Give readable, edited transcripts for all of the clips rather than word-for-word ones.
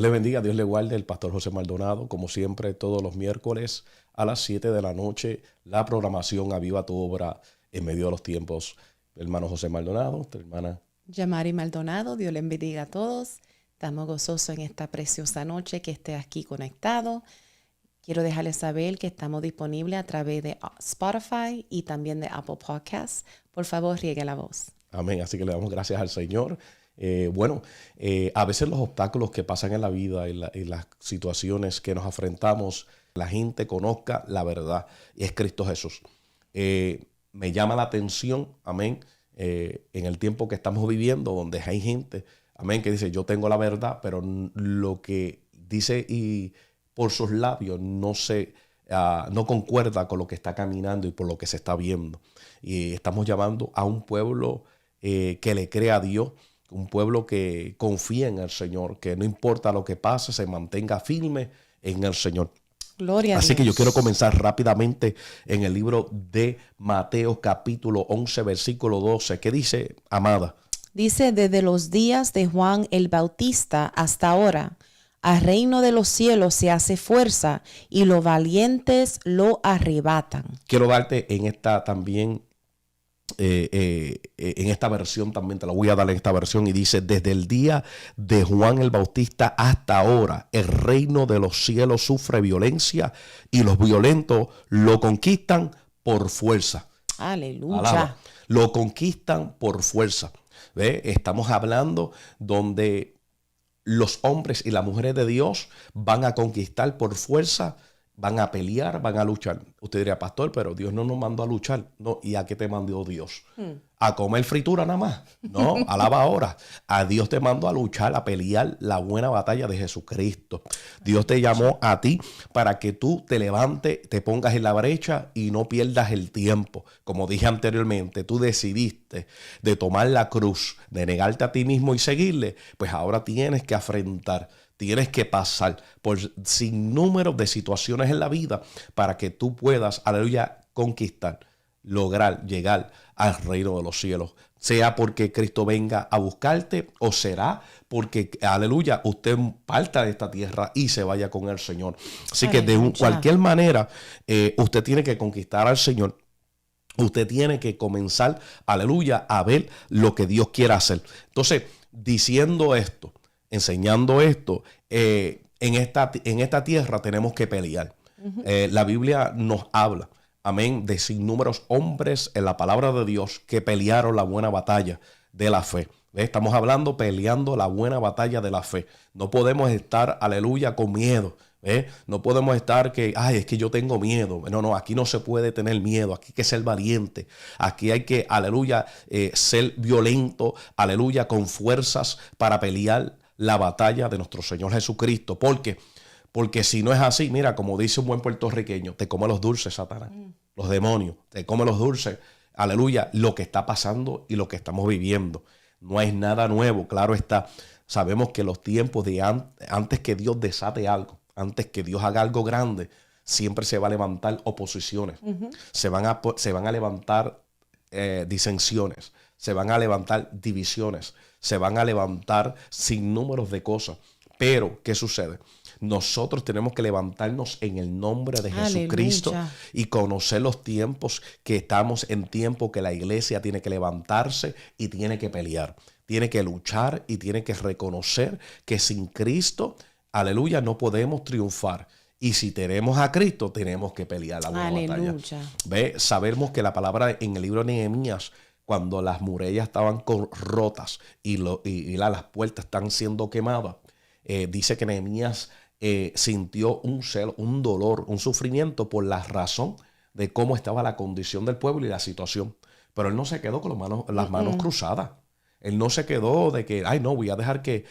le bendiga, Dios le guarde. El pastor José Maldonado, como siempre, todos los miércoles a las 7 de la noche, la programación Aviva tu Obra en medio de los tiempos. Hermano José Maldonado, tu hermana Yamari Maldonado, Dios le bendiga a todos. Estamos gozosos en esta preciosa noche que esté aquí conectado. Quiero dejarles saber que estamos disponibles a través de Spotify y también de Apple Podcasts. Por favor, riegue la voz. Amén. Así que le damos gracias al Señor. A veces los obstáculos que pasan en la vida y las situaciones que nos afrentamos, la gente conozca la verdad y es Cristo Jesús. Me llama la atención, amén, en el tiempo que estamos viviendo, donde hay gente, amén, que dice yo tengo la verdad, pero lo que dice y por sus labios no concuerda con lo que está caminando y por lo que se está viendo. Y estamos llamando a un pueblo que le crea a Dios, un pueblo que confía en el Señor, que no importa lo que pase, se mantenga firme en el Señor. Gloria a Así Dios. que yo quiero comenzar rápidamente en el libro de Mateo capítulo 11 versículo 12. ¿Qué dice, amada? Dice, desde los días de Juan el Bautista hasta ahora, al reino de los cielos se hace fuerza y los valientes lo arrebatan. Quiero darte en esta también, en esta versión también, te la voy a dar en esta versión y dice, desde el día de Juan el Bautista hasta ahora, el reino de los cielos sufre violencia y los violentos lo conquistan por fuerza. Aleluya. Alaba. Lo conquistan por fuerza. ¿Ve? Estamos hablando donde los hombres y las mujeres de Dios van a conquistar por fuerza, van a pelear, van a luchar. Usted diría, pastor, pero Dios no nos mandó a luchar. No, ¿y a qué te mandó Dios? ¿A comer fritura nada más? No, alaba ahora. A Dios te mandó a luchar, a pelear la buena batalla de Jesucristo. Dios te llamó a ti para que tú te levantes, te pongas en la brecha y no pierdas el tiempo. Como dije anteriormente, tú decidiste de tomar la cruz, de negarte a ti mismo y seguirle, pues ahora tienes que afrontar. Tienes que pasar por sinnúmero de situaciones en la vida para que tú puedas, aleluya, conquistar, lograr llegar al reino de los cielos. Sea porque Cristo venga a buscarte o será porque, aleluya, usted parta de esta tierra y se vaya con el Señor. Así que de cualquier manera, usted tiene que conquistar al Señor. Usted tiene que comenzar, aleluya, a ver lo que Dios quiere hacer. Entonces, diciendo esto, enseñando esto, en esta tierra tenemos que pelear. La Biblia nos habla, amén, de sinnúmeros hombres en la palabra de Dios que pelearon la buena batalla de la fe. Estamos hablando, peleando la buena batalla de la fe. No podemos estar, aleluya, con miedo. No podemos estar es que yo tengo miedo. No, aquí no se puede tener miedo. Aquí hay que ser valiente. Aquí hay que, aleluya, ser violento, aleluya, con fuerzas para pelear la batalla de nuestro Señor Jesucristo. Porque si no es así, mira, como dice un buen puertorriqueño, te come los dulces, Satanás. Los demonios, te come los dulces. Aleluya, lo que está pasando y lo que estamos viviendo. No es nada nuevo, claro está. Sabemos que los tiempos de antes que Dios desate algo, antes que Dios haga algo grande, siempre se va a levantar oposiciones. Se van a levantar disensiones. Se van a levantar divisiones. Se van a levantar sinnúmeros de cosas. Pero, ¿qué sucede? Nosotros tenemos que levantarnos en el nombre de Jesucristo y conocer los tiempos, que estamos en tiempo que la iglesia tiene que levantarse y tiene que pelear. Tiene que luchar y tiene que reconocer que sin Cristo, aleluya, no podemos triunfar. Y si tenemos a Cristo, tenemos que pelear la buena batalla. Sabemos que la palabra en el libro de Nehemías, cuando las murallas estaban rotas y las puertas están siendo quemadas, dice que Nehemías sintió un celo, un dolor, un sufrimiento por la razón de cómo estaba la condición del pueblo y la situación. Pero él no se quedó con las manos cruzadas. Él no se quedó de que, no, voy a dejar que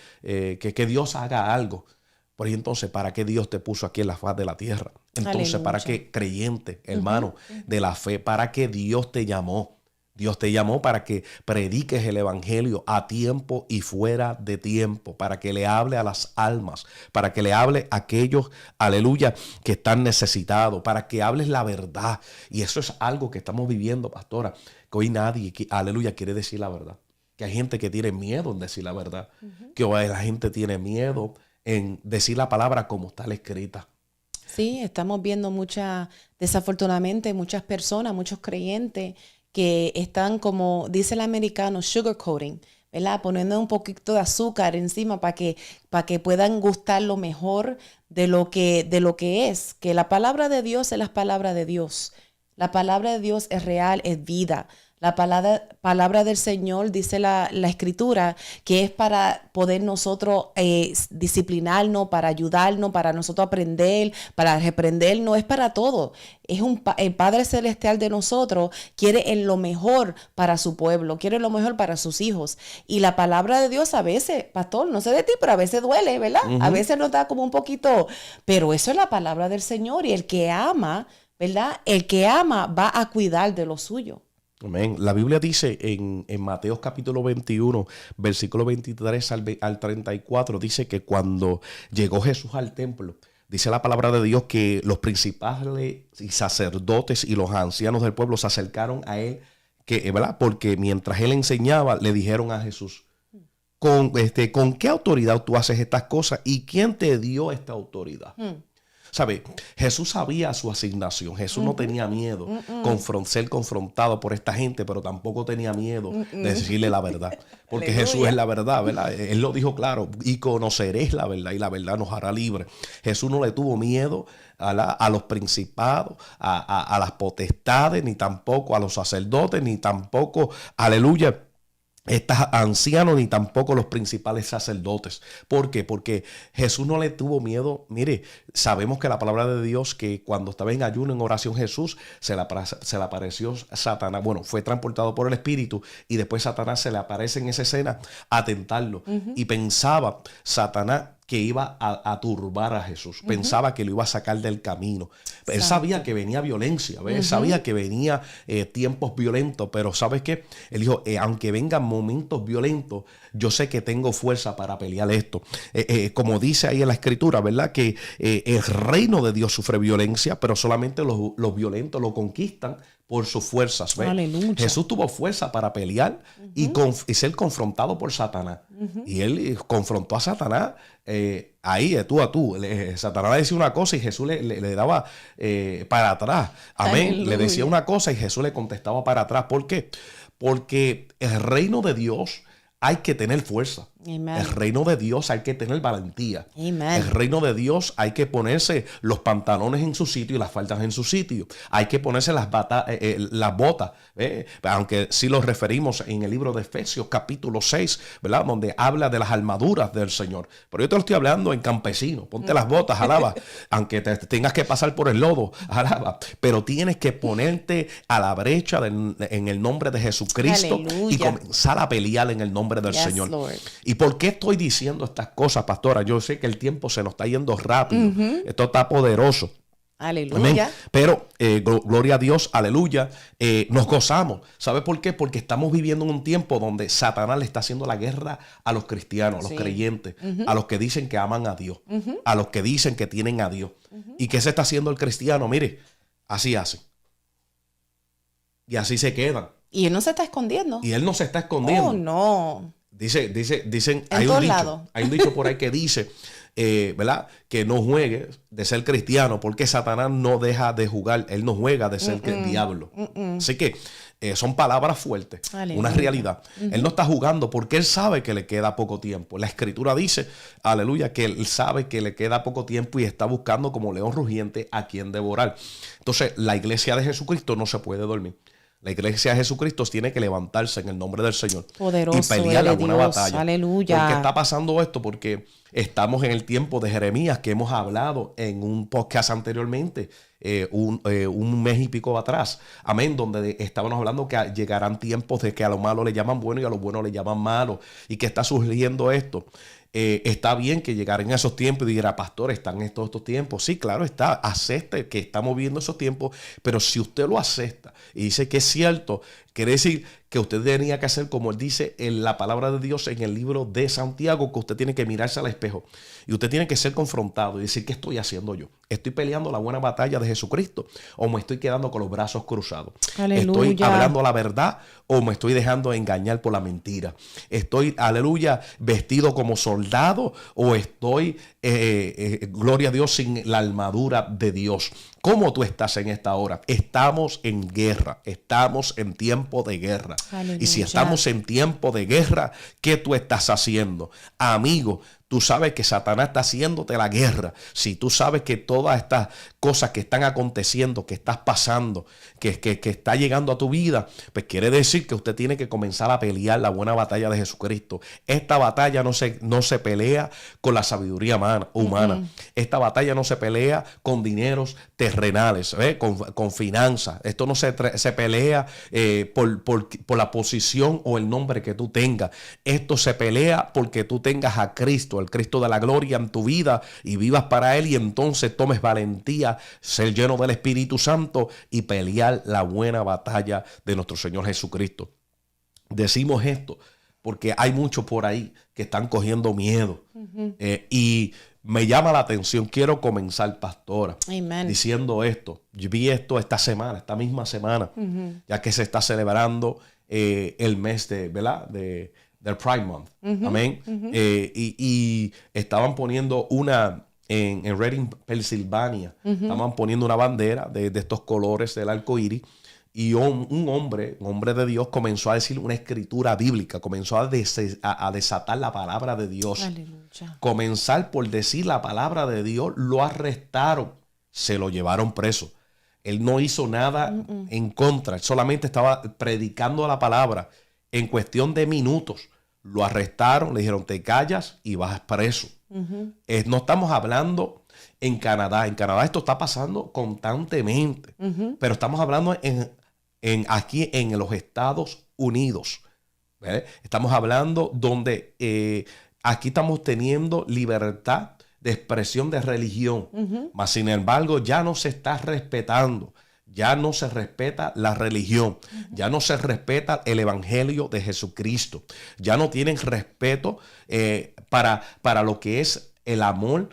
Dios haga algo. Por ahí entonces, ¿para qué Dios te puso aquí en la faz de la tierra? Entonces, ¿para qué, creyente, hermano de la fe? ¿Para qué Dios te llamó? Dios te llamó para que prediques el evangelio a tiempo y fuera de tiempo, para que le hable a las almas, para que le hable a aquellos, aleluya, que están necesitados, para que hables la verdad. Y eso es algo que estamos viviendo, pastora, que hoy nadie, aleluya, quiere decir la verdad. Que hay gente que tiene miedo en decir la verdad, que hoy la gente tiene miedo en decir la palabra como está escrita. Sí, estamos viendo desafortunadamente, muchas personas, muchos creyentes que están, como dice el americano, sugarcoating, ¿verdad? Poniendo un poquito de azúcar encima para que puedan gustar lo mejor de lo que es. Que la palabra de Dios es la palabra de Dios. La palabra de Dios es real, es vida. La palabra del Señor, dice la Escritura, que es para poder nosotros disciplinarnos, para ayudarnos, para nosotros aprender, para reprendernos, es para todo. El Padre Celestial de nosotros quiere en lo mejor para su pueblo, quiere lo mejor para sus hijos. Y la palabra de Dios a veces, pastor, no sé de ti, pero a veces duele, ¿verdad? A veces nos da como un poquito, pero eso es la palabra del Señor, y el que ama, ¿verdad? El que ama va a cuidar de lo suyo. Amén. La Biblia dice en Mateo capítulo 21, versículo 23 al 34, dice que cuando llegó Jesús al templo, dice la palabra de Dios que los principales y sacerdotes y los ancianos del pueblo se acercaron a él, ¿verdad? Porque mientras él enseñaba, le dijeron a Jesús, ¿con qué autoridad tú haces estas cosas? ¿Y quién te dio esta autoridad? ¿Sabe? Jesús sabía su asignación. Jesús no tenía miedo ser confrontado por esta gente, pero tampoco tenía miedo de decirle la verdad. Porque Aleluya. Jesús es la verdad, ¿verdad? Él lo dijo claro, y conoceréis la verdad, y la verdad nos hará libre. Jesús no le tuvo miedo a los principados, a las potestades, ni tampoco a los sacerdotes, ni tampoco, aleluya, estos ancianos, ni tampoco los principales sacerdotes. ¿Por qué? Porque Jesús no le tuvo miedo. Mire, sabemos que la palabra de Dios, que cuando estaba en ayuno, en oración, Jesús se le apareció Satanás. Bueno, fue transportado por el Espíritu, y después Satanás se le aparece en esa escena a tentarlo. Y pensaba Satanás que iba a turbar a Jesús. Pensaba que lo iba a sacar del camino. Él sabía que venía violencia, ¿ves? Él sabía que venía tiempos violentos, pero ¿sabes qué? Él dijo, aunque vengan momentos violentos, yo sé que tengo fuerza para pelear esto. Como dice ahí en la Escritura, ¿verdad? Que el reino de Dios sufre violencia, pero solamente los violentos lo conquistan por sus fuerzas. ¿Ves? Aleluya. Jesús tuvo fuerza para pelear y ser confrontado por Satanás. Y él confrontó a Satanás ahí, tú a tú. Satanás le decía una cosa y Jesús le daba para atrás. Amén. Aleluya. Le decía una cosa y Jesús le contestaba para atrás. ¿Por qué? Porque el reino de Dios hay que tener fuerza. Amen. El reino de Dios hay que tener valentía. Amen. El reino de Dios hay que ponerse los pantalones en su sitio y las faldas en su sitio. Hay que ponerse las botas. Aunque sí los referimos en el libro de Efesios capítulo 6, ¿verdad? Donde habla de las armaduras del Señor. Pero yo te lo estoy hablando en campesino. Ponte las botas, alaba. Aunque te tengas que pasar por el lodo, alaba. Pero tienes que ponerte a la brecha en el nombre de Jesucristo. Aleluya. Y comenzar a pelear en el nombre del Señor. Lord. ¿Y por qué estoy diciendo estas cosas, pastora? Yo sé que el tiempo se nos está yendo rápido. Esto está poderoso. Aleluya. Amén. Pero gloria a Dios, aleluya, nos gozamos. ¿Sabe por qué? Porque estamos viviendo en un tiempo donde Satanás le está haciendo la guerra a los cristianos, a los creyentes, a los que dicen que aman a Dios, a los que dicen que tienen a Dios. ¿Y qué se está haciendo el cristiano? Mire, así hacen. Y así se quedan. Y él no se está escondiendo. Y él no se está escondiendo. Oh, no. Dicen, En todos lados. hay un dicho por ahí que dice, ¿verdad? Que no juegue de ser cristiano, porque Satanás no deja de jugar, él no juega de ser el diablo. Así que son palabras fuertes, Aleluya. una realidad. Él no está jugando porque él sabe que le queda poco tiempo. La Escritura dice, aleluya, que él sabe que le queda poco tiempo y está buscando como león rugiente a quien devorar. Entonces, la iglesia de Jesucristo no se puede dormir. La iglesia de Jesucristo tiene que levantarse en el nombre del Señor Poderoso y pelear la buena Dios. batalla. Aleluya. ¿Por qué está pasando esto? Porque estamos en el tiempo de Jeremías, que hemos hablado en un podcast anteriormente, un mes y pico atrás. Amén, donde estábamos hablando que llegarán tiempos de que a lo malo le llaman bueno y a lo bueno le llaman malo. ¿Y que está surgiendo esto? Está bien que llegaran esos tiempos y dirá, pastor, están estos tiempos. Sí, claro, acepte que estamos viviendo esos tiempos, pero si usted lo acepta y dice que es cierto, Quiere decir que usted tenía que hacer como él dice en la palabra de Dios en el libro de Santiago, que usted tiene que mirarse al espejo y usted tiene que ser confrontado y decir, ¿qué estoy haciendo yo? ¿Estoy peleando la buena batalla de Jesucristo o me estoy quedando con los brazos cruzados? Aleluya. ¿Estoy hablando la verdad o me estoy dejando engañar por la mentira? ¿Estoy, aleluya, vestido como soldado o estoy, gloria a Dios, sin la armadura de Dios? ¿Cómo tú estás en esta hora? Estamos en guerra, estamos en tiempo de guerra. Aleluya. Y si estamos en tiempo de guerra, ¿qué tú estás haciendo? Amigo, tú sabes que Satanás está haciéndote la guerra. Si tú sabes que todas estas cosas que están aconteciendo, que estás pasando, que está llegando a tu vida, pues quiere decir que usted tiene que comenzar a pelear la buena batalla de Jesucristo. Esta batalla no se pelea con la sabiduría humana. Esta batalla no se pelea con dineros terrenales, con finanzas. Esto no se pelea por la posición o el nombre que tú tengas. Esto se pelea porque tú tengas a Cristo, el Cristo de la gloria en tu vida y vivas para Él y entonces tomes valentía, ser lleno del Espíritu Santo y pelear la buena batalla de nuestro Señor Jesucristo. Decimos esto porque hay muchos por ahí que están cogiendo miedo y me llama la atención. Quiero comenzar, pastora, diciendo esto. Yo vi esto esta misma semana, ya que se está celebrando el mes de, ¿verdad? del Pride Month. Amén. Y estaban poniendo en Reading, Pensilvania, estaban poniendo una bandera de estos colores del arco iris. Y un hombre de Dios comenzó a decir una escritura bíblica, comenzó a desatar la palabra de Dios. Aleluya. Comenzar por decir la palabra de Dios, lo arrestaron, se lo llevaron preso. Él no hizo nada en contra, él solamente estaba predicando la palabra. En cuestión de minutos lo arrestaron, le dijeron te callas y vas preso. No estamos hablando en Canadá. En Canadá esto está pasando constantemente, pero estamos hablando aquí en los Estados Unidos. Estamos hablando donde aquí estamos teniendo libertad de expresión de religión, mas sin embargo ya no se está respetando. Ya no se respeta la religión, ya no se respeta el evangelio de Jesucristo, ya no tienen respeto para lo que es el amor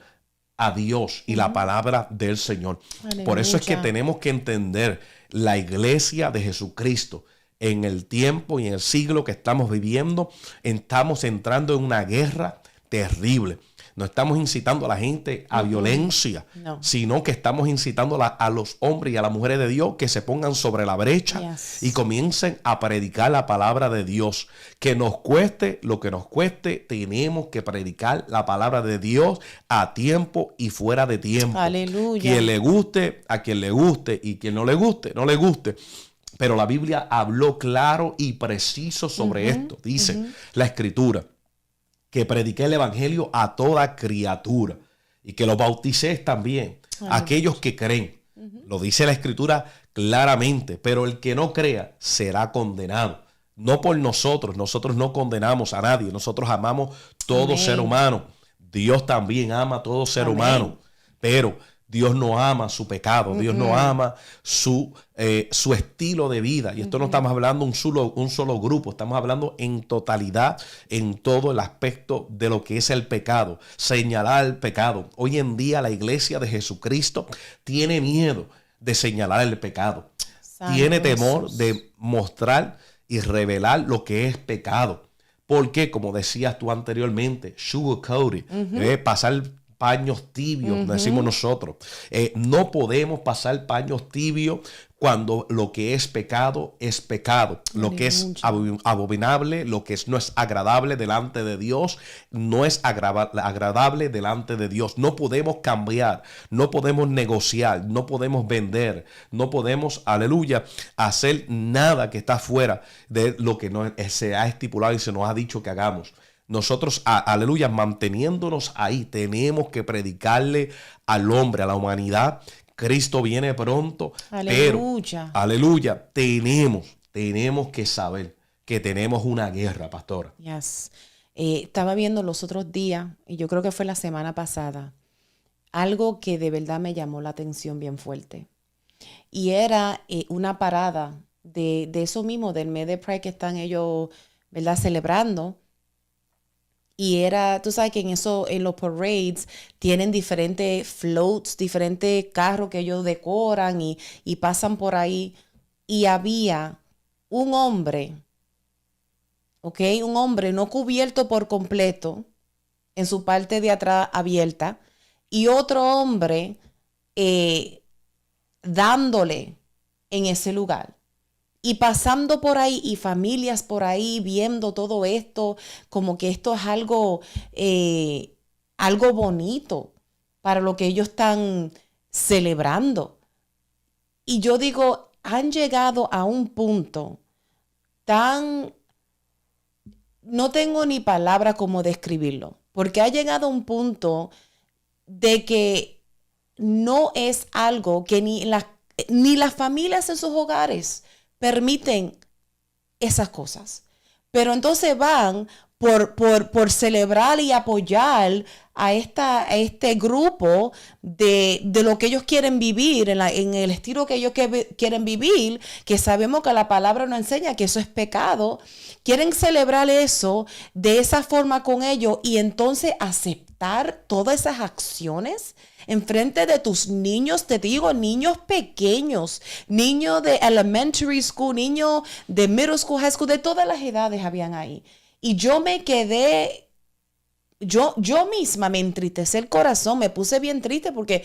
a Dios y la palabra del Señor. Aleluya. Por eso es que tenemos que entender la iglesia de Jesucristo. En el tiempo y en el siglo que estamos viviendo, estamos entrando en una guerra terrible. No estamos incitando a la gente a violencia, sino que estamos incitando a los hombres y a las mujeres de Dios que se pongan sobre la brecha y comiencen a predicar la palabra de Dios. Que nos cueste lo que nos cueste, tenemos que predicar la palabra de Dios a tiempo y fuera de tiempo. Aleluya. Quien le guste, a quien le guste, y quien no le guste, no le guste. Pero la Biblia habló claro y preciso sobre esto. Dice la Escritura que prediqué el evangelio a toda criatura y que los bauticé también a aquellos que creen. Lo dice la Escritura claramente, pero el que no crea será condenado. No por nosotros no condenamos a nadie, nosotros amamos todo ser humano. Dios también ama a todo ser humano, pero Dios no ama su pecado, Dios no ama su estilo de vida. Y esto no estamos hablando un solo grupo, estamos hablando en totalidad, en todo el aspecto de lo que es el pecado, señalar el pecado. Hoy en día la iglesia de Jesucristo tiene miedo de señalar el pecado. Tiene temor de mostrar y revelar lo que es pecado. Porque, como decías tú anteriormente, sugarcoating, pasar paños tibios, decimos nosotros. No podemos pasar paños tibios cuando lo que es pecado es pecado. Lo que es abominable, lo que no es agradable delante de Dios, no es agradable delante de Dios. No podemos cambiar, no podemos negociar, no podemos vender, no podemos, aleluya, hacer nada que está fuera de lo que se ha estipulado y se nos ha dicho que hagamos. Nosotros, aleluya, manteniéndonos ahí, tenemos que predicarle al hombre, a la humanidad. Cristo viene pronto, aleluya. Pero, aleluya, tenemos que saber que tenemos una guerra, pastora. Yes. Estaba viendo los otros días, y yo creo que fue la semana pasada, algo que de verdad me llamó la atención bien fuerte. Y era una parada de eso mismo, del mes de Pride que están ellos, ¿verdad?, celebrando. Y era, tú sabes que en los parades tienen diferentes floats, diferentes carros que ellos decoran y pasan por ahí. Y había un hombre, ¿ok? Un hombre no cubierto por completo, en su parte de atrás abierta, y otro hombre dándole en ese lugar. Y pasando por ahí y familias por ahí viendo todo esto, como que esto es algo bonito para lo que ellos están celebrando. Y yo digo, han llegado a un punto tan, no tengo ni palabra como describirlo, porque ha llegado a un punto de que no es algo que ni las familias en sus hogares permiten esas cosas. Pero entonces van por celebrar y apoyar a este grupo de lo que ellos quieren vivir, en el estilo que ellos quieren vivir, que sabemos que la palabra nos enseña que eso es pecado. Quieren celebrar eso de esa forma con ellos y entonces aceptar todas esas acciones en frente de tus niños, te digo, niños pequeños, niños de elementary school, niños de middle school, high school, de todas las edades habían ahí. Y yo me quedé, yo misma me entristecí el corazón, me puse bien triste porque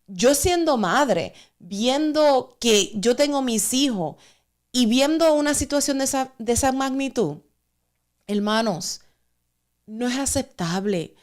yo siendo madre, viendo que yo tengo mis hijos y viendo una situación de esa magnitud, hermanos, no es aceptable.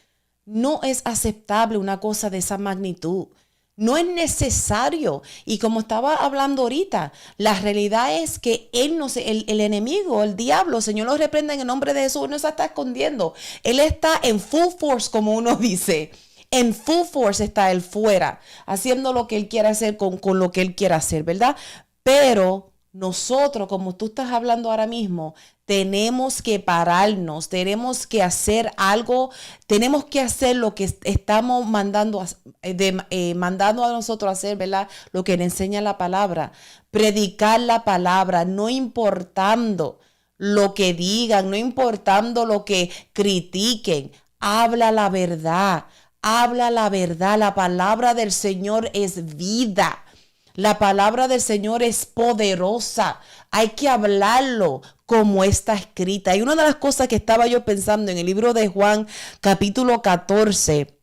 No es aceptable una cosa de esa magnitud. No es necesario. Y como estaba hablando ahorita, la realidad es que el enemigo, el diablo, el Señor lo reprenda en el nombre de Jesús, no se está escondiendo. Él está en full force, como uno dice. En full force está él fuera, haciendo lo que él quiere hacer con lo que él quiere hacer, ¿verdad? Pero nosotros, como tú estás hablando ahora mismo, tenemos que pararnos, tenemos que hacer algo, tenemos que hacer lo que estamos mandando a nosotros hacer, ¿verdad? Lo que le enseña la palabra, predicar la palabra, no importando lo que digan, no importando lo que critiquen, habla la verdad, la palabra del Señor es vida. La palabra del Señor es poderosa. Hay que hablarlo como está escrita. Y una de las cosas que estaba yo pensando en el libro de Juan, capítulo 14,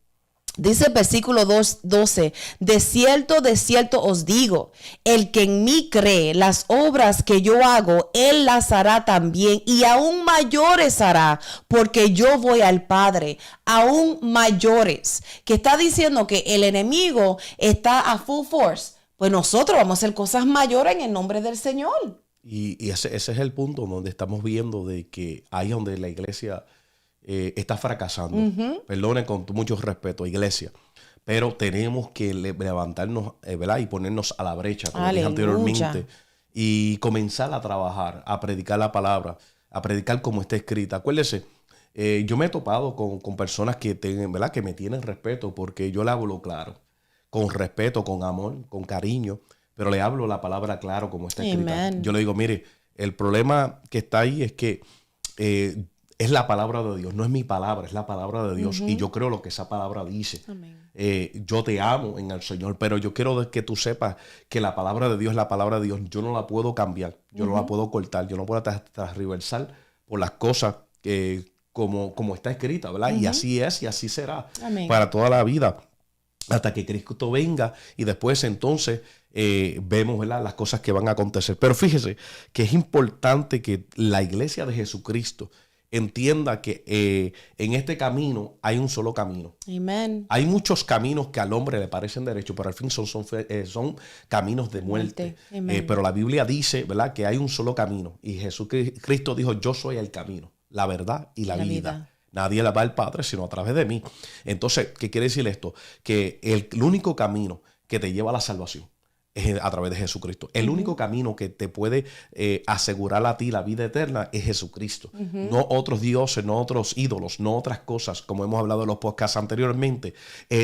dice el versículo 12, de cierto os digo, el que en mí cree, las obras que yo hago, él las hará también, y aún mayores hará, porque yo voy al Padre, aún mayores. Que está diciendo que el enemigo está a full force. Pues nosotros vamos a hacer cosas mayores en el nombre del Señor. Y ese es el punto donde estamos viendo de que ahí donde la iglesia está fracasando. Perdone con mucho respeto, iglesia. Pero tenemos que levantarnos, ¿verdad? Y ponernos a la brecha, como dije anteriormente. Y comenzar a trabajar, a predicar la palabra, a predicar como está escrita. Acuérdese, yo me he topado con personas ¿verdad? Que me tienen respeto porque yo le hablo claro. Con respeto, con amor, con cariño, pero le hablo la palabra claro como está escrita. Amen. Yo le digo, mire, el problema que está ahí es que es la palabra de Dios, no es mi palabra, es la palabra de Dios. Y yo creo lo que esa palabra dice. Yo te amo en el Señor, pero yo quiero que tú sepas que la palabra de Dios es la palabra de Dios. Yo no la puedo cambiar, yo no la puedo cortar, yo no puedo transversar por las cosas como está escrita, ¿verdad? Y así es y así será para toda la vida. Hasta que Cristo venga y después entonces vemos, ¿verdad?, las cosas que van a acontecer. Pero fíjese que es importante que la iglesia de Jesucristo entienda que en este camino hay un solo camino. Amen. Hay muchos caminos que al hombre le parecen derechos, pero al fin son caminos de muerte. Pero la Biblia dice, ¿verdad?, que hay un solo camino. Y Jesucristo dijo, yo soy el camino, la verdad y la vida. Nadie la va al Padre sino a través de mí. Entonces, ¿qué quiere decir esto? Que el único camino que te lleva a la salvación es a través de Jesucristo. El único camino que te puede asegurar a ti la vida eterna es Jesucristo. No otros dioses, no otros ídolos, no otras cosas, como hemos hablado en los podcasts anteriormente.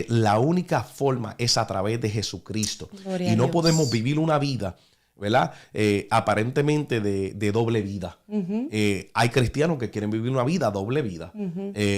La única forma es a través de Jesucristo. Gloria y no a Dios. podemos vivir una vida ¿verdad? Aparentemente de doble vida. Hay cristianos que quieren vivir una vida, doble vida.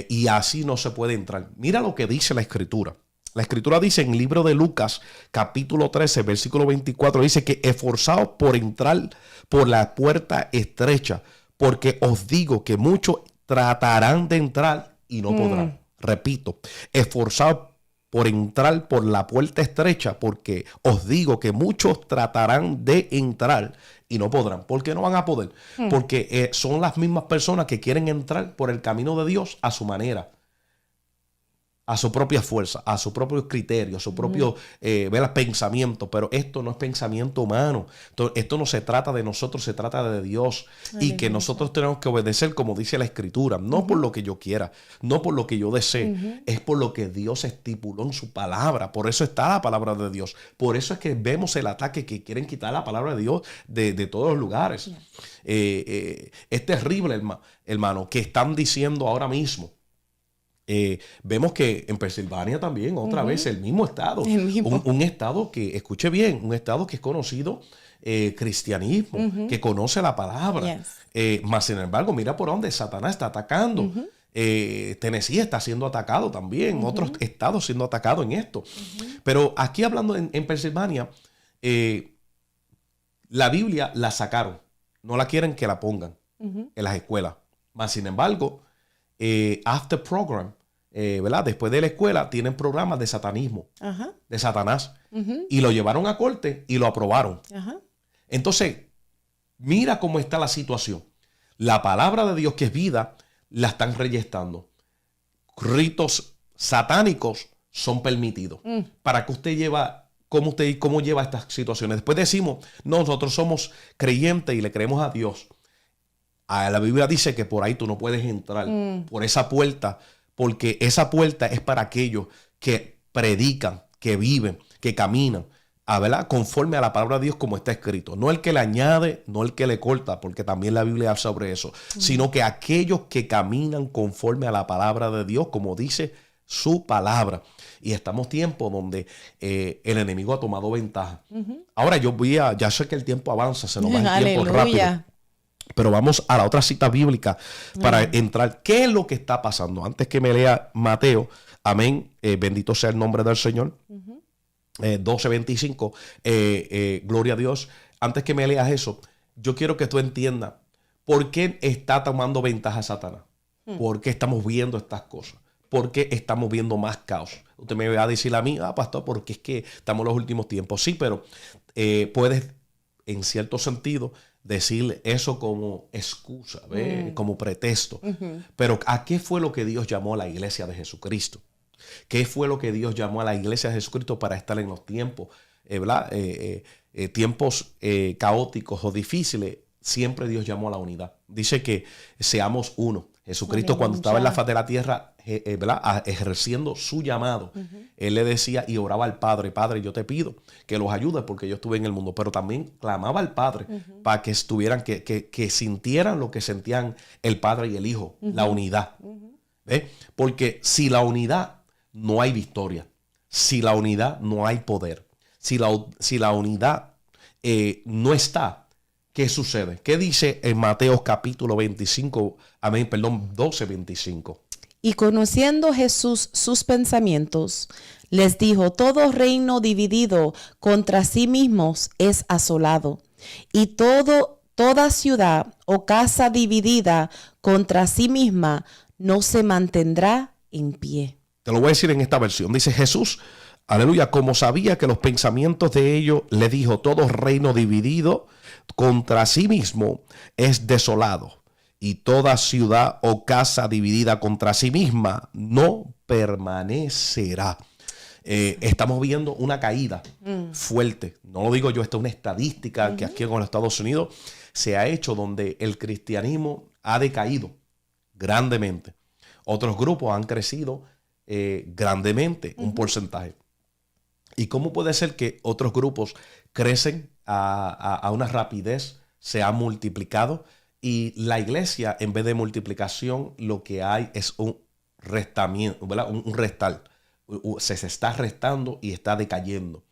Y así no se puede entrar. Mira lo que dice la Escritura. La Escritura dice en el libro de Lucas, capítulo 13, versículo 24, dice que esforzaos por entrar por la puerta estrecha, porque os digo que muchos tratarán de entrar y no podrán. Repito, esforzaos por entrar por la puerta estrecha, porque os digo que muchos tratarán de entrar y no podrán. ¿Por qué no van a poder? Porque son las mismas personas que quieren entrar por el camino de Dios a su manera, a su propia fuerza, a su propio criterio, a su propio pensamiento. Pero esto no es pensamiento humano. Esto no se trata de nosotros, se trata de Dios. Y que nosotros tenemos que obedecer como dice la Escritura, no por lo que yo quiera, no por lo que yo desee, es por lo que Dios estipuló en su palabra. Por eso está la palabra de Dios. Por eso es que vemos el ataque que quieren quitar la palabra de Dios de todos los lugares. Es terrible, hermano, que están diciendo ahora mismo. Vemos que en Pensilvania también, otra vez, el mismo estado. Un estado que, escuche bien, un estado que es conocido cristianismo, que conoce la palabra. Más sin embargo, mira por dónde Satanás está atacando. Tennessee está siendo atacado también, otros estados siendo atacados en esto. Pero aquí hablando en Pensilvania, la Biblia la sacaron. No la quieren que la pongan en las escuelas. Más sin embargo, after program, ¿verdad? Después de la escuela tienen programas de satanismo, de Satanás, y lo llevaron a corte y lo aprobaron. Entonces, mira cómo está la situación. La palabra de Dios, que es vida, la están reyestando. Ritos satánicos son permitidos. ¿Para que usted lleva, cómo lleva estas situaciones? Después decimos, nosotros somos creyentes y le creemos a Dios. La Biblia dice que por ahí tú no puedes entrar por esa puerta, porque esa puerta es para aquellos que predican, que viven, que caminan, ¿verdad? Conforme a la palabra de Dios como está escrito. No el que le añade, no el que le corta, porque también la Biblia habla sobre eso, sino que aquellos que caminan conforme a la palabra de Dios, como dice su palabra. Y estamos en tiempo donde el enemigo ha tomado ventaja. Ahora ya sé que el tiempo avanza, se nos va el tiempo rápido. Pero vamos a la otra cita bíblica para entrar. ¿Qué es lo que está pasando? Antes que me lea Mateo, amén, bendito sea el nombre del Señor, 12:25, gloria a Dios. Antes que me leas eso, yo quiero que tú entiendas por qué está tomando ventaja Satanás. ¿Por qué estamos viendo estas cosas? ¿Por qué estamos viendo más caos? Usted me va a decir a mí, pastor, porque es que estamos en los últimos tiempos. Sí, pero puedes, en cierto sentido, decir eso como excusa, como pretexto. Pero ¿a qué fue lo que Dios llamó a la iglesia de Jesucristo? ¿Qué fue lo que Dios llamó a la iglesia de Jesucristo para estar en los tiempos, ¿verdad? Tiempos caóticos o difíciles? Siempre Dios llamó a la unidad. Dice que seamos uno. Jesucristo, cuando estaba en la faz de la tierra, ¿verdad? Ejerciendo su llamado, él le decía y oraba al Padre: Padre, yo te pido que los ayudes porque yo estuve en el mundo. Pero también clamaba al Padre para que estuvieran, que sintieran lo que sentían el Padre y el Hijo, la unidad. Porque si la unidad, no hay victoria. Si la unidad, no hay poder. Si la unidad no está, ¿qué sucede? ¿Qué dice en Mateo capítulo 12:25? Y conociendo Jesús sus pensamientos, les dijo: todo reino dividido contra sí mismos es asolado, y toda ciudad o casa dividida contra sí misma no se mantendrá en pie. Te lo voy a decir en esta versión. Dice Jesús, aleluya, como sabía que los pensamientos de ellos, le dijo: todo reino dividido contra sí mismo es desolado, y toda ciudad o casa dividida contra sí misma no permanecerá. Estamos viendo una caída fuerte. No lo digo yo, esta es una estadística que aquí en los Estados Unidos se ha hecho, donde el cristianismo ha decaído grandemente. Otros grupos han crecido grandemente, un porcentaje. ¿Y cómo puede ser que otros grupos crecen a una rapidez, se han multiplicado, y la iglesia, en vez de multiplicación, lo que hay es un restamiento, ¿verdad? Un restar. Se está restando y está decayendo.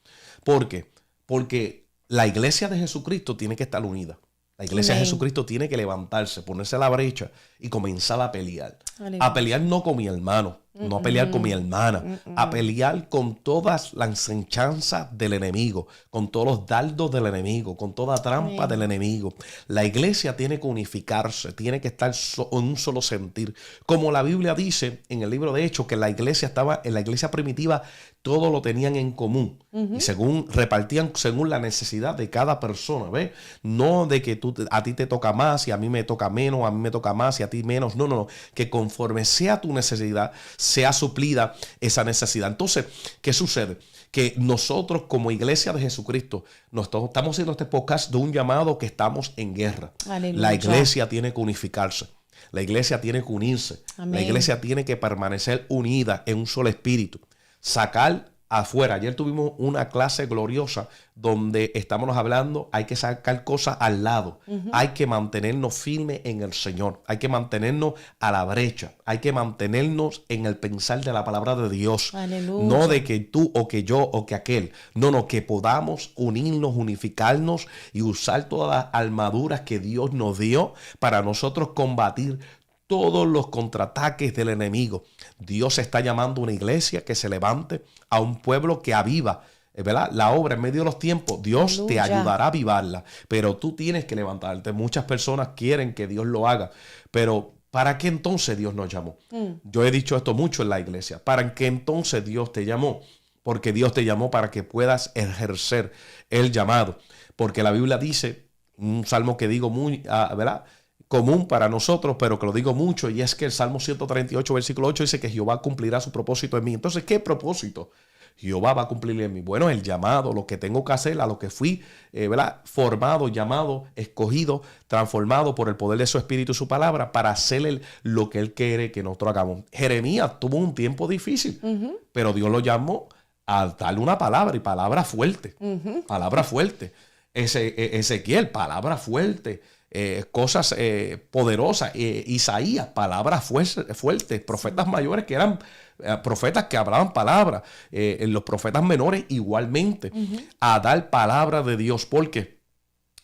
¿Por qué? Porque la iglesia de Jesucristo tiene que estar unida. La iglesia de Amén. Jesucristo tiene que levantarse, ponerse a la brecha y comenzar a pelear. Aleluya. A pelear no con mi hermano, no a pelear con mi hermana, a pelear con todas las enchanzas del enemigo, con todos los dardos del enemigo, con toda trampa del enemigo. La iglesia tiene que unificarse, tiene que estar en un solo sentir. Como la Biblia dice en el libro de Hechos, que la iglesia estaba, en la iglesia primitiva, todo lo tenían en común. Y según repartían según la necesidad de cada persona, ¿ves? No de que a ti te toca más y a mí me toca menos, a mí me toca más y a ti menos. No, no, no. Que conforme sea tu necesidad, sea suplida esa necesidad. Entonces, ¿qué sucede? Que nosotros como iglesia de Jesucristo estamos haciendo este podcast de un llamado que estamos en guerra. Aleluya. La iglesia tiene que unificarse. La iglesia tiene que unirse. Amén. La iglesia tiene que permanecer unida en un solo espíritu. Sacar afuera. Ayer tuvimos una clase gloriosa donde estábamos hablando, hay que sacar cosas al lado. Hay que mantenernos firmes en el Señor. Hay que mantenernos a la brecha. Hay que mantenernos en el pensar de la palabra de Dios. Aleluya. No de que tú o que yo o que aquel. No, no, que podamos unirnos, unificarnos y usar todas las armaduras que Dios nos dio para nosotros combatir todos los contraataques del enemigo. Dios está llamando a una iglesia que se levante, a un pueblo que aviva, ¿verdad? La obra en medio de los tiempos. Dios te Aleluya. ayudará a avivarla, pero tú tienes que levantarte. Muchas personas quieren que Dios lo haga, pero ¿para qué entonces Dios nos llamó? Yo he dicho esto mucho en la iglesia. ¿Para qué entonces Dios te llamó? Porque Dios te llamó para que puedas ejercer el llamado. Porque la Biblia dice, un salmo que digo muy, ¿verdad?, común para nosotros, pero que lo digo mucho, y es que el Salmo 138, versículo 8 dice que Jehová cumplirá su propósito en mí. Entonces, ¿qué propósito Jehová va a cumplir en mí? Bueno, el llamado, lo que tengo que hacer, a lo que fui, ¿verdad?, formado, llamado, escogido, transformado por el poder de su espíritu y su palabra para hacer lo que él quiere que nosotros hagamos. Jeremías tuvo un tiempo difícil, pero Dios lo llamó a darle una palabra, y palabra fuerte, palabra fuerte. Ezequiel, palabra fuerte. Cosas poderosas. Isaías, palabras fuertes. Profetas mayores que eran profetas que hablaban palabras. Los profetas menores igualmente. A dar palabra de Dios. ¿Por qué?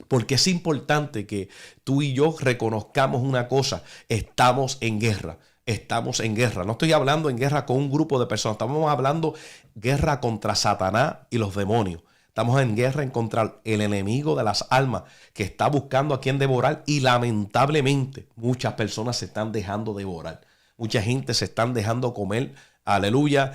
Porque es importante que tú y yo reconozcamos una cosa. Estamos en guerra. Estamos en guerra. No estoy hablando en guerra con un grupo de personas. Estamos hablando guerra contra Satanás y los demonios. Estamos en guerra en contra el enemigo de las almas que está buscando a quien devorar, y lamentablemente muchas personas se están dejando devorar. Mucha gente se están dejando comer, aleluya,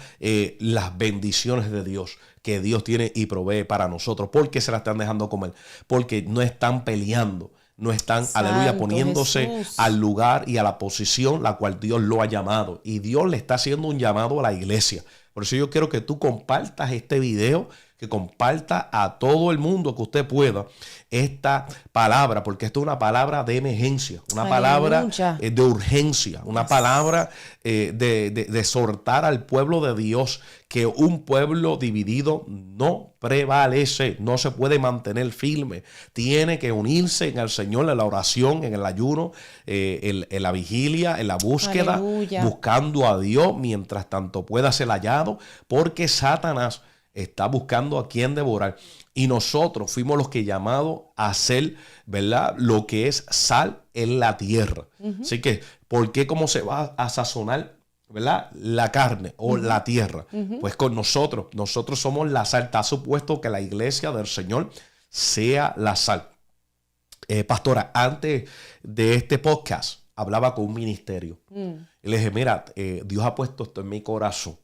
las bendiciones de Dios que Dios tiene y provee para nosotros. ¿Por qué se las están dejando comer? Porque no están peleando. No están, Santo aleluya, poniéndose Jesús. al lugar y a la posición la cual Dios lo ha llamado. Y Dios le está haciendo un llamado a la iglesia. Por eso yo quiero que tú compartas este video, que comparta a todo el mundo que usted pueda esta palabra, porque esto es una palabra de emergencia, una Aleluya. palabra de urgencia, una palabra de exhortar al pueblo de Dios, que un pueblo dividido no prevalece, no se puede mantener firme. Tiene que unirse en el Señor, en la oración, en el ayuno, en la vigilia, en la búsqueda, Aleluya. buscando a Dios mientras tanto pueda ser hallado, porque Satanás está buscando a quien devorar. Y nosotros fuimos los que llamados a hacer, ¿verdad?, lo que es sal en la tierra. Así que, ¿por qué cómo se va a sazonar, ¿verdad?, la carne o la tierra? Pues con nosotros somos la sal. Está supuesto que la iglesia del Señor sea la sal. Pastora, antes de este podcast hablaba con un ministerio. Y le dije, mira, Dios ha puesto esto en mi corazón.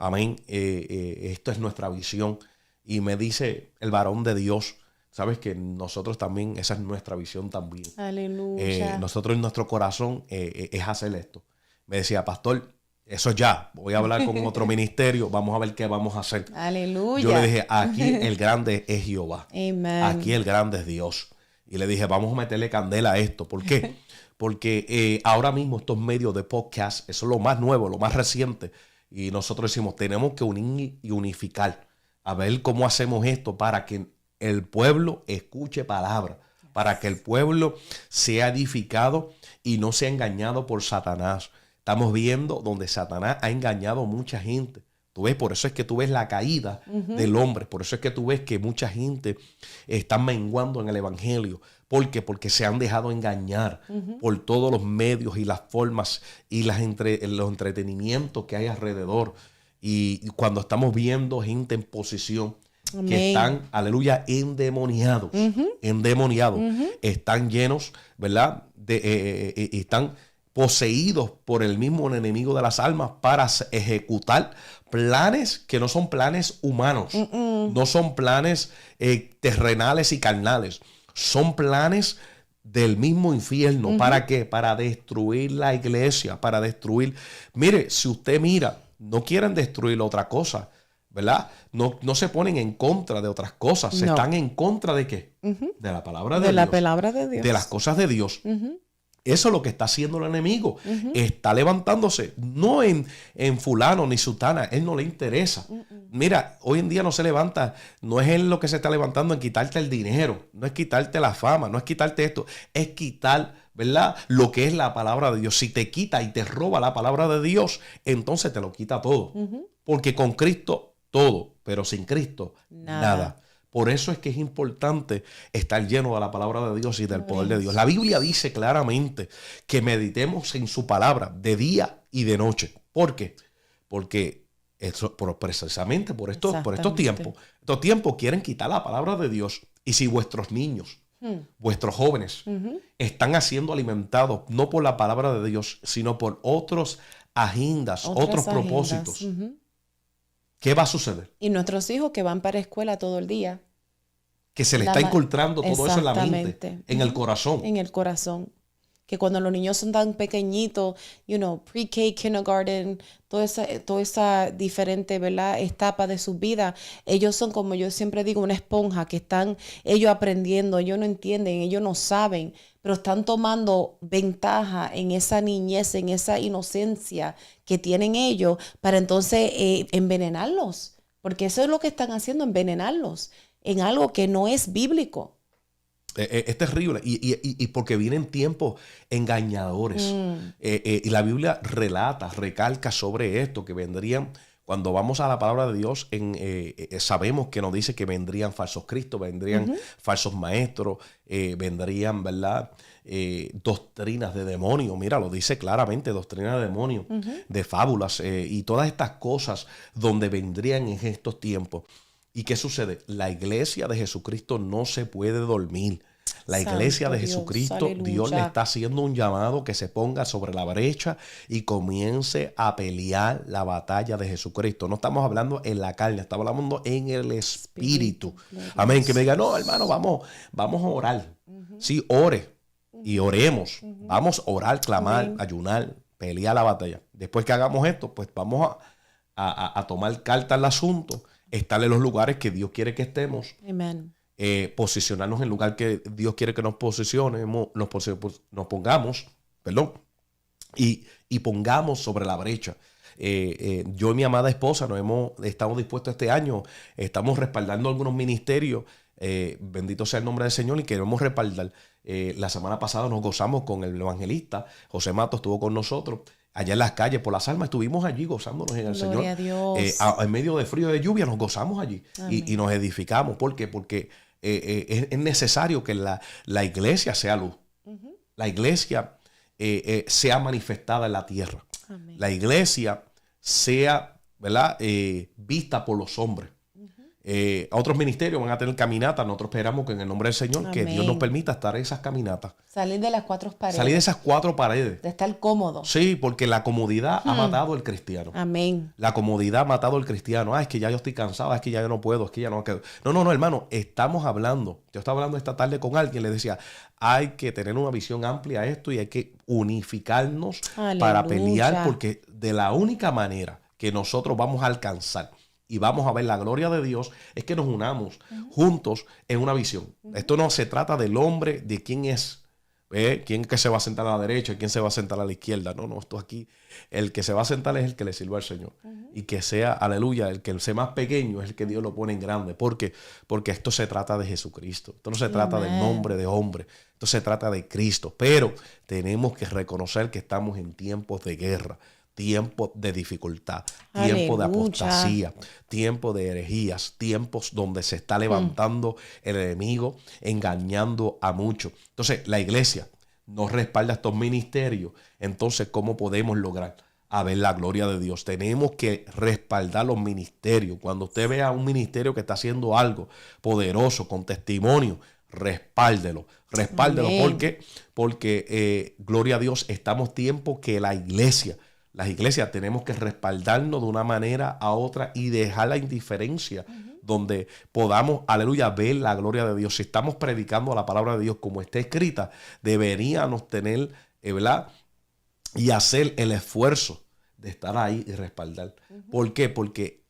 Amén. Esto es nuestra visión. Y me dice el varón de Dios, sabes que nosotros también, esa es nuestra visión también. Aleluya. Nosotros en nuestro corazón es hacer esto. Me decía, pastor, eso ya, voy a hablar con otro ministerio, vamos a ver qué vamos a hacer. Aleluya. Yo le dije, aquí el grande es Jehová. Amen. Aquí el grande es Dios. Y le dije, vamos a meterle candela a esto. ¿Por qué? Porque ahora mismo estos medios de podcast, eso es lo más nuevo, lo más reciente. Y nosotros decimos, tenemos que unir y unificar. A ver cómo hacemos esto para que el pueblo escuche palabra. Para que el pueblo sea edificado y no sea engañado por Satanás. Estamos viendo donde Satanás ha engañado a mucha gente. Tú ves, por eso es que tú ves la caída del hombre. Por eso es que tú ves que mucha gente está menguando en el evangelio. ¿Por qué? Porque se han dejado engañar por todos los medios y las formas y los entretenimientos que hay alrededor. Y cuando estamos viendo gente en posición que están, aleluya, endemoniados, están llenos, ¿verdad? Están poseídos por el mismo enemigo de las almas para ejecutar planes que no son planes humanos, no son planes terrenales y carnales, son planes del mismo infierno. ¿Para qué? Para destruir la iglesia, para destruir. Mire, si usted mira, no quieren destruir otra cosa, ¿verdad? No se ponen en contra de otras cosas, se están en contra ¿de qué? De la palabra de Dios. De la palabra de Dios. De las cosas de Dios. Eso es lo que está haciendo el enemigo. Está levantándose, no en fulano ni sutana, él no le interesa. Mira, hoy en día no se levanta, no es él lo que se está levantando en quitarte el dinero, no es quitarte la fama, no es quitarte esto, es quitar, ¿verdad?, lo que es la palabra de Dios. Si te quita y te roba la palabra de Dios, entonces te lo quita todo. Porque con Cristo todo, pero sin Cristo nada. Por eso es que es importante estar lleno de la palabra de Dios y del poder de Dios. La Biblia dice claramente que meditemos en su palabra de día y de noche. ¿Por qué? Porque precisamente por estos tiempos. Estos tiempos quieren quitar la palabra de Dios. Y si vuestros niños, vuestros jóvenes, están siendo alimentados no por la palabra de Dios, sino por otras agendas, otros propósitos, ¿qué va a suceder? Y nuestros hijos que van para escuela todo el día. Que se le está inculcando todo eso en la mente, en el corazón. En el corazón. Que cuando los niños son tan pequeñitos, pre-K, kindergarten, toda esa diferente, ¿verdad?, etapa de su vida, ellos son, como yo siempre digo, una esponja que están ellos aprendiendo, ellos no entienden, ellos no saben, pero están tomando ventaja en esa niñez, en esa inocencia que tienen ellos para entonces envenenarlos, porque eso es lo que están haciendo, envenenarlos en algo que no es bíblico. Es terrible y porque vienen tiempos engañadores. Y la Biblia recalca sobre esto, que vendrían, cuando vamos a la palabra de Dios, sabemos que nos dice que vendrían falsos cristos, vendrían falsos maestros, vendrían, ¿verdad?, doctrinas de demonios. Mira, lo dice claramente, doctrinas de demonios, de fábulas y todas estas cosas donde vendrían en estos tiempos. ¿Y qué sucede? La iglesia de Jesucristo no se puede dormir. La iglesia de Jesucristo, Dios le está haciendo un llamado que se ponga sobre la brecha y comience a pelear la batalla de Jesucristo. No estamos hablando en la carne, estamos hablando en el Espíritu. Amén. Que me diga, no, hermano, vamos a orar. Sí, ore y oremos. Vamos a orar, clamar, ayunar, pelear la batalla. Después que hagamos esto, pues vamos a tomar carta al asunto, estar en los lugares que Dios quiere que estemos. Amén. Posicionarnos en el lugar que Dios quiere que nos posicionemos, nos pongamos, perdón, y pongamos sobre la brecha. Yo y mi amada esposa estamos dispuestos este año, estamos respaldando algunos ministerios, bendito sea el nombre del Señor, y queremos respaldar. La semana pasada nos gozamos con el evangelista, José Mato estuvo con nosotros, allá en las calles, por las almas, estuvimos allí gozándonos en el Señor. A Dios. En medio de frío, de lluvia, nos gozamos allí y nos edificamos. ¿Por qué? Porque es necesario que la iglesia sea luz. La iglesia sea manifestada en la tierra. Amén. La iglesia sea, ¿verdad?, vista por los hombres. Otros ministerios van a tener caminatas. Nosotros esperamos que en el nombre del Señor, Amén, que Dios nos permita estar en esas caminatas. Salir de las cuatro paredes. Salir de esas cuatro paredes. De estar cómodo. Sí, porque la comodidad ha matado al cristiano. Amén. La comodidad ha matado al cristiano. Es que ya yo estoy cansado, es que ya yo no puedo, es que ya no quedo. No, hermano, estamos hablando. Yo estaba hablando esta tarde con alguien, le decía, hay que tener una visión amplia a esto y hay que unificarnos. Aleluya. Para pelear, porque de la única manera que nosotros vamos a alcanzar y vamos a ver la gloria de Dios es que nos unamos juntos en una visión. Esto no se trata del hombre, de quién es, quién que se va a sentar a la derecha, quién se va a sentar a la izquierda. No, esto aquí, el que se va a sentar es el que le sirva al Señor. Y que sea, aleluya, el que sea más pequeño es el que Dios lo pone en grande. ¿Por qué? Porque esto se trata de Jesucristo. Esto no se trata del nombre de hombre. Esto se trata de Cristo. Pero tenemos que reconocer que estamos en tiempos de guerra. tiempo de dificultad, tiempo de Aleluya. apostasía, tiempo de herejías, tiempos donde se está levantando el enemigo, engañando a muchos. Entonces, la iglesia no respalda estos ministerios. Entonces, ¿cómo podemos lograr a ver la gloria de Dios? Tenemos que respaldar los ministerios. Cuando usted vea un ministerio que está haciendo algo poderoso, con testimonio, respáldelo. Respáldelo. Amén. ¿Por qué? Porque, gloria a Dios, estamos tiempo que las iglesias tenemos que respaldarnos de una manera a otra y dejar la indiferencia, donde podamos, aleluya, ver la gloria de Dios. Si estamos predicando la palabra de Dios como está escrita, deberíamos tener, ¿verdad?, y hacer el esfuerzo de estar ahí y respaldar. ¿Por qué? Porque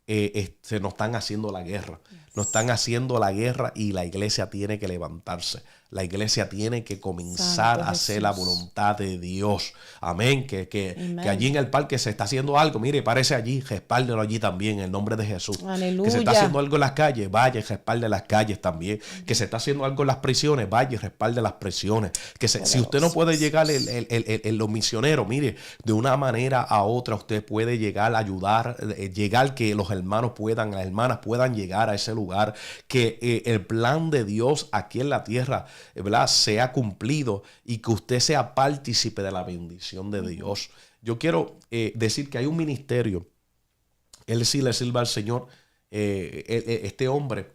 se nos están haciendo la guerra. Nos están haciendo la guerra y la iglesia tiene que levantarse. La iglesia tiene que comenzar Santo a hacer la Jesús. voluntad de Dios. Amén. Que Amén. allí en el parque se está haciendo algo. Mire, parece allí, respáldelo allí también en el nombre de Jesús. Aleluya. Que se está haciendo algo en las calles, vaya y respalde las calles también. Que se está haciendo algo en las prisiones, vaya y respalde las prisiones. Si usted no puede llegar los misioneros, mire, de una manera a otra usted puede llegar a ayudar, llegar que los hermanos puedan, las hermanas puedan llegar a ese lugar, que el plan de Dios aquí en la tierra, ¿verdad?, sea cumplido y que usted sea partícipe de la bendición de Dios. Yo quiero decir que hay un ministerio. Él sí le sirve al Señor. Este hombre,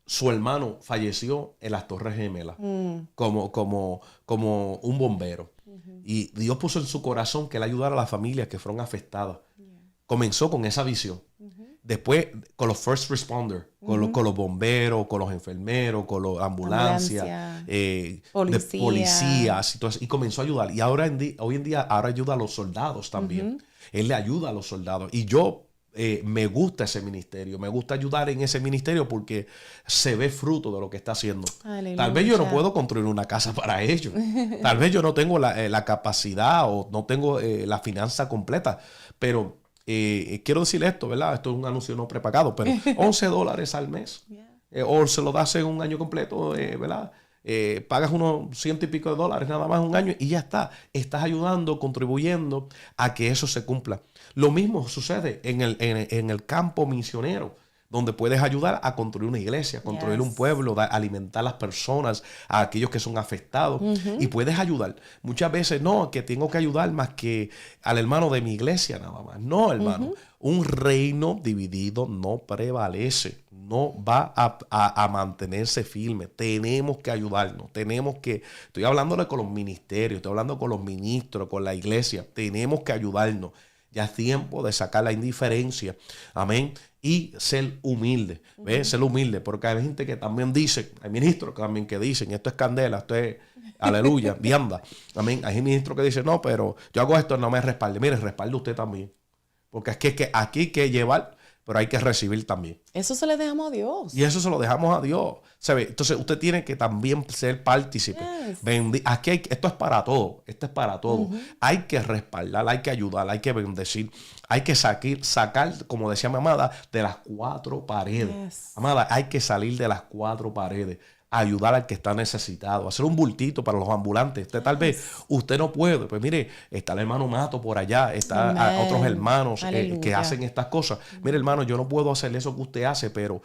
su hermano falleció en las Torres Gemelas como un bombero. Y Dios puso en su corazón que él ayudara a las familias que fueron afectadas. Comenzó con esa visión. Después con los first responders, con los bomberos, con los enfermeros, con las ambulancias, policías y todo eso. Y comenzó a ayudar. Y hoy en día ahora ayuda a los soldados también. Él le ayuda a los soldados. Y yo me gusta ese ministerio. Me gusta ayudar en ese ministerio porque se ve fruto de lo que está haciendo. Aleluya. Tal vez yo no puedo construir una casa para ellos. Tal vez yo no tengo la capacidad o no tengo la finanza completa. Pero quiero decir esto, ¿verdad? Esto es un anuncio no prepagado, pero $11 al mes. O se lo das en un año completo, ¿verdad? Pagas unos $100 y pico nada más un año y ya está. Estás ayudando, contribuyendo a que eso se cumpla. Lo mismo sucede en el campo misionero, donde puedes ayudar a construir una iglesia, construir un pueblo, alimentar a las personas, a aquellos que son afectados. Y puedes ayudar. Muchas veces no, que tengo que ayudar más que al hermano de mi iglesia nada más. No, hermano. Un reino dividido no prevalece. No va a mantenerse firme. Tenemos que ayudarnos. Estoy hablándole con los ministerios, estoy hablando con los ministros, con la iglesia. Tenemos que ayudarnos. Ya es tiempo de sacar la indiferencia. Amén. Y ser humilde. ¿Ves? Ser humilde. Porque hay gente que también dice, hay ministros también que dicen, esto es candela, esto es aleluya, vianda. Amén. Hay ministros que dicen, no, pero yo hago esto, no me respalde. Mire, respalde usted también. Porque es que aquí hay que llevar, pero hay que recibir también. Eso se le dejamos a Dios. Y eso se lo dejamos a Dios. ¿Sabe? Entonces usted tiene que también ser partícipe. Aquí esto es para todo. Esto es para todo. Hay que respaldar, hay que ayudar, hay que bendecir. Hay que sacar, como decía mi amada, de las 4 paredes. Amada, hay que salir de las 4 paredes. Ayudar al que está necesitado, hacer un bultito para los ambulantes. Tal vez usted no puede, pues mire, está el hermano Mato por allá, está otros hermanos que hacen estas cosas. Mire, hermano, yo no puedo hacer eso que usted hace, pero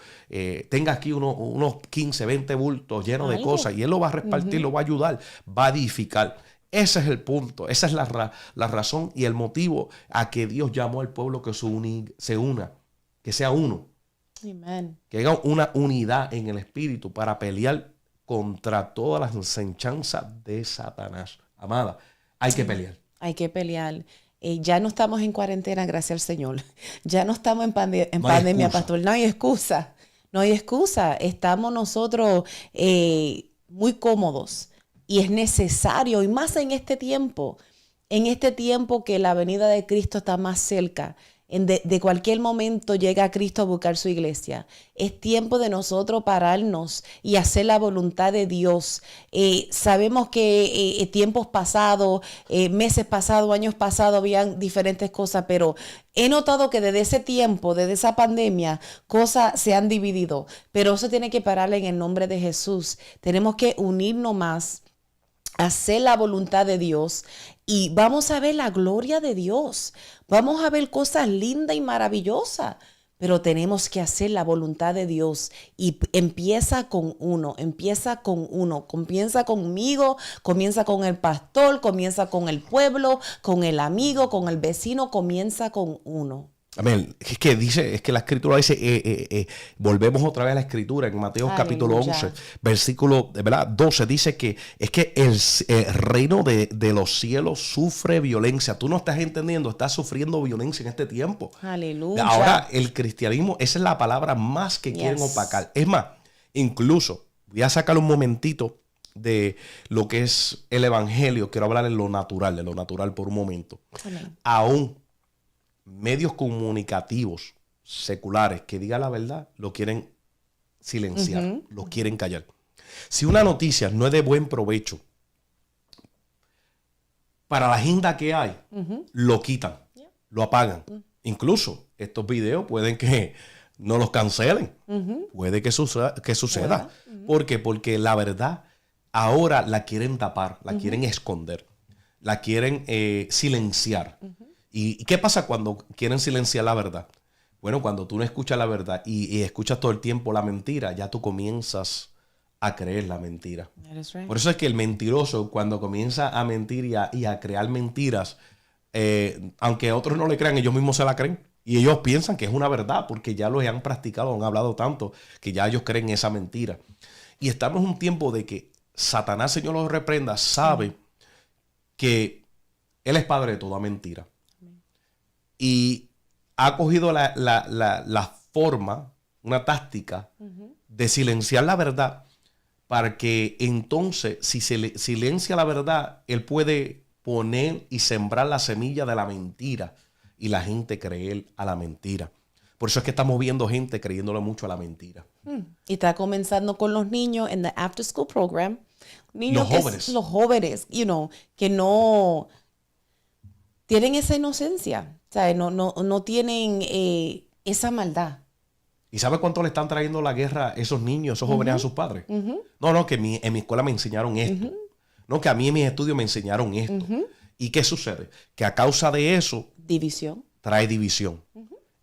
tenga aquí unos 15, 20 bultos llenos de cosas y él lo va a repartir, lo va a ayudar, va a edificar. Ese es el punto, esa es la razón y el motivo a que Dios llamó al pueblo que se una, que sea uno. Amen. Que haya una unidad en el espíritu para pelear contra todas las enseñanzas de Satanás. Amada, hay que pelear. Hay que pelear. Ya no estamos en cuarentena, gracias al Señor. Ya no estamos en pandemia, pastor. No hay excusa. No hay excusa. Estamos nosotros muy cómodos. Y es necesario, y más en este tiempo que la venida de Cristo está más cerca. De cualquier momento llega Cristo a buscar su iglesia. Es tiempo de nosotros pararnos y hacer la voluntad de Dios. Sabemos que tiempos pasados, meses pasados, años pasados, habían diferentes cosas, pero he notado que desde ese tiempo, desde esa pandemia, cosas se han dividido. Pero eso tiene que parar en el nombre de Jesús. Tenemos que unirnos más. hacer la voluntad de Dios y vamos a ver la gloria de Dios. Vamos a ver cosas lindas y maravillosas. Pero tenemos que hacer la voluntad de Dios y empieza con uno, comienza conmigo, comienza con el pastor, comienza con el pueblo, con el amigo, con el vecino, comienza con uno. Amén. Es que la escritura dice, volvemos otra vez a la escritura en Mateo capítulo 11, versículo, ¿verdad? 12, dice que es que el reino de los cielos sufre violencia. Tú no estás entendiendo, estás sufriendo violencia en este tiempo. Aleluya. Ahora el cristianismo, esa es la palabra más que quieren opacar. Es más, incluso, voy a sacar un momentito de lo que es el evangelio. Quiero hablar de lo natural por un momento. Amén. Aún medios comunicativos seculares que digan la verdad, lo quieren silenciar, lo quieren callar. Si una noticia no es de buen provecho para la agenda que hay, lo quitan, lo apagan. Incluso estos videos pueden que no los cancelen. Puede que suceda. ¿Por qué? Porque la verdad ahora la quieren tapar, la quieren esconder, la quieren silenciar. ¿Y qué pasa cuando quieren silenciar la verdad? Bueno, cuando tú no escuchas la verdad y escuchas todo el tiempo la mentira, ya tú comienzas a creer la mentira. Right. Por eso es que el mentiroso, cuando comienza a mentir y a crear mentiras, aunque otros no le crean, ellos mismos se la creen. Y ellos piensan que es una verdad porque ya lo han practicado, han hablado tanto, que ya ellos creen esa mentira. Y estamos en un tiempo de que Satanás, Señor lo reprenda, sabe que Él es padre de toda mentira. Y ha cogido la forma, una táctica de silenciar la verdad para que entonces, si se silencia la verdad, él puede poner y sembrar la semilla de la mentira y la gente creer a la mentira. Por eso es que estamos viendo gente creyéndole mucho a la mentira. Y está comenzando con los niños en the after school program. Niños jóvenes. Los jóvenes, que no tienen esa inocencia. O sea, no tienen esa maldad. ¿Y sabe cuánto le están trayendo la guerra esos niños, esos jóvenes a sus padres? No, que en mi escuela me enseñaron esto. No, que a mí en mis estudios me enseñaron esto. ¿Y qué sucede? Que a causa de eso... División. Trae división.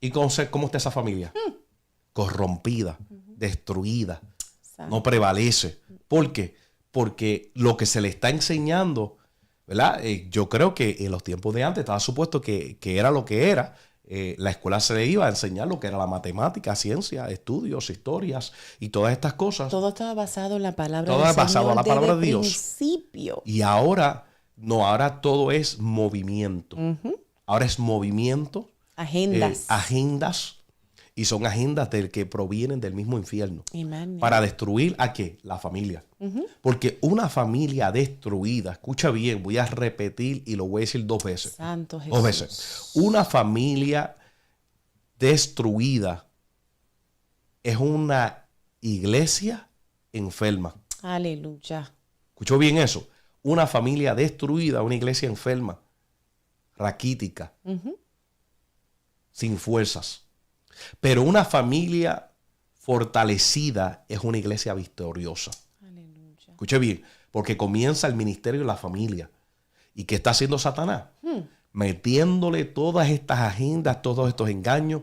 ¿Y cómo está esa familia? Corrompida, destruida, no prevalece. ¿Por qué? Porque lo que se le está enseñando... ¿verdad? Yo creo que en los tiempos de antes estaba supuesto que era lo que era. La escuela se le iba a enseñar lo que era la matemática, ciencia, estudios, historias y todas estas cosas. Todo estaba basado en la palabra de Dios. Todo basado en la palabra de Dios. Principio. Y ahora, no, ahora todo es movimiento. Ahora es movimiento. Agendas. Y son agendas del que provienen del mismo infierno. Amen. Para destruir ¿a qué? La familia. Porque una familia destruida, escucha bien, voy a repetir y lo voy a decir 2 veces. Santo Jesús. 2 veces. Una familia destruida es una iglesia enferma. Aleluya. ¿Escuchó bien eso? Una familia destruida, una iglesia enferma, raquítica, sin fuerzas. Pero una familia fortalecida es una iglesia victoriosa. Aleluya. Escuche bien, porque comienza el ministerio de la familia. ¿Y qué está haciendo Satanás? Metiéndole todas estas agendas, todos estos engaños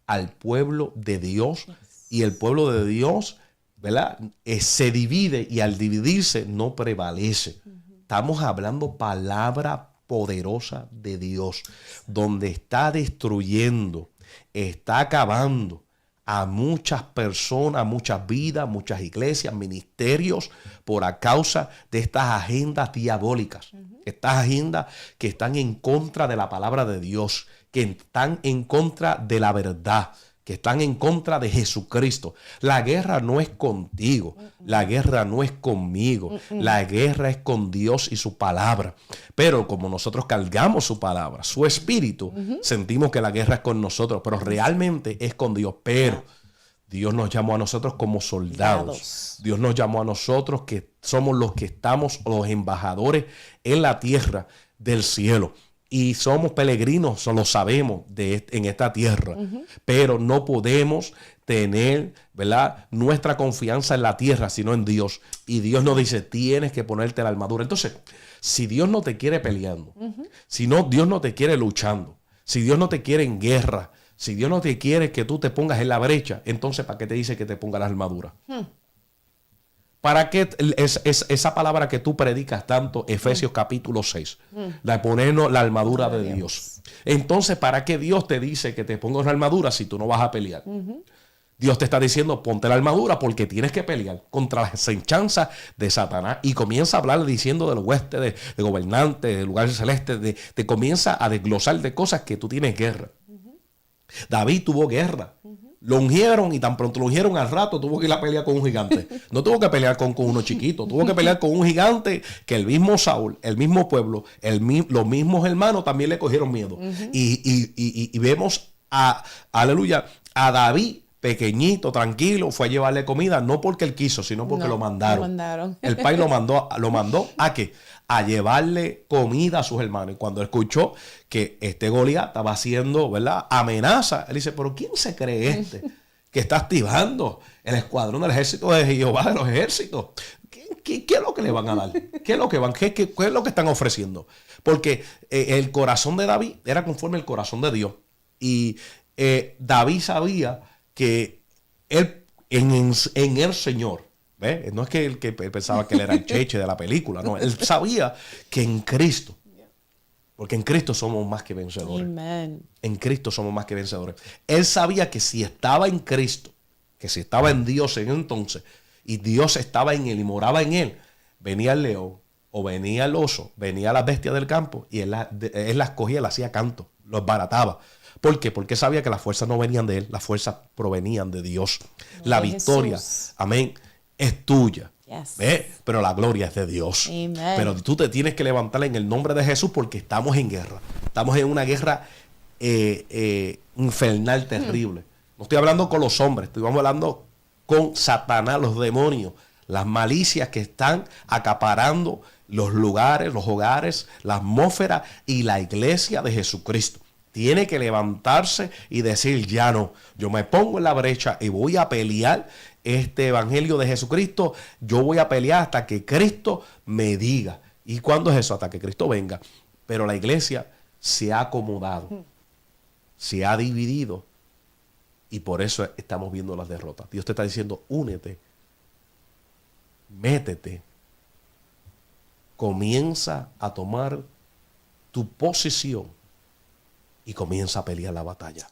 al pueblo de Dios. Y el pueblo de Dios, ¿verdad? Se divide y al dividirse no prevalece. Estamos hablando palabra poderosa de Dios, donde está destruyendo, está acabando a muchas personas, muchas vidas, muchas iglesias, ministerios, por a causa de estas agendas diabólicas. Estas agendas que están en contra de la palabra de Dios, que están en contra de la verdad, que están en contra de Jesucristo. La guerra no es contigo, la guerra no es conmigo, la guerra es con Dios y su palabra. Pero como nosotros cargamos su palabra, su espíritu, sentimos que la guerra es con nosotros, pero realmente es con Dios. Pero Dios nos llamó a nosotros como soldados. Dios nos llamó a nosotros que somos los que estamos, los embajadores en la tierra del cielo. y somos peregrinos, lo sabemos en esta tierra, pero no podemos tener, ¿verdad?, nuestra confianza en la tierra, sino en Dios. Y Dios nos dice, tienes que ponerte la armadura. Entonces, si Dios no te quiere peleando, si no, Dios no te quiere luchando, si Dios no te quiere en guerra, si Dios no te quiere que tú te pongas en la brecha, entonces ¿para qué te dice que te ponga la armadura? ¿Para qué esa palabra que tú predicas tanto, Efesios capítulo 6, de ponernos la armadura de Dios? Entonces, ¿para qué Dios te dice que te pongas la armadura si tú no vas a pelear? Dios te está diciendo, ponte la armadura porque tienes que pelear contra las acechanzas de Satanás. Y comienza a hablar diciendo del hueste, de gobernantes, de lugares celestes, te comienza a desglosar de cosas que tú tienes guerra. David tuvo guerra. Lo ungieron y tan pronto lo ungieron al rato tuvo que ir a pelear con un gigante. No tuvo que pelear con uno chiquito, tuvo que pelear con un gigante que el mismo Saúl, el mismo pueblo, los mismos hermanos también le cogieron miedo. Y vemos aleluya, a David pequeñito, tranquilo, fue a llevarle comida, no porque él quiso, sino porque lo mandaron. El país lo mandó ¿a qué? A llevarle comida a sus hermanos. Y cuando escuchó que este Goliat estaba haciendo, ¿verdad?, amenaza, él dice, pero ¿quién se cree que está activando el escuadrón del ejército de Jehová de los ejércitos? ¿Qué es lo que le van a dar? ¿Qué es lo que están ofreciendo? Porque el corazón de David era conforme al corazón de Dios. Y David sabía que él, en el Señor, ¿ves? No es que él pensaba que él era el cheche de la película, no, él sabía que en Cristo, porque en Cristo somos más que vencedores. Amen. En Cristo somos más que vencedores. Él sabía que si estaba en Cristo, que si estaba en Dios en entonces, y Dios estaba en él y moraba en él, venía el león, o venía el oso, venía la bestia del campo, y él las cogía, le hacía canto, los barataba. ¿Por qué? Porque sabía que las fuerzas no venían de él, las fuerzas provenían de Dios. La victoria, amén, es tuya. Yes. Pero la gloria es de Dios. Amen. Pero tú te tienes que levantar en el nombre de Jesús porque estamos en guerra. Estamos en una guerra infernal, terrible. No estoy hablando con los hombres, estoy hablando con Satanás, los demonios, las malicias que están acaparando los lugares, los hogares, la atmósfera y la iglesia de Jesucristo. Tiene que levantarse y decir, ya no, yo me pongo en la brecha y voy a pelear este evangelio de Jesucristo. Yo voy a pelear hasta que Cristo me diga. ¿Y cuándo es eso? Hasta que Cristo venga. Pero la iglesia se ha acomodado, se ha dividido y por eso estamos viendo las derrotas. Dios te está diciendo, únete, métete, comienza a tomar tu posición y comienza a pelear la batalla.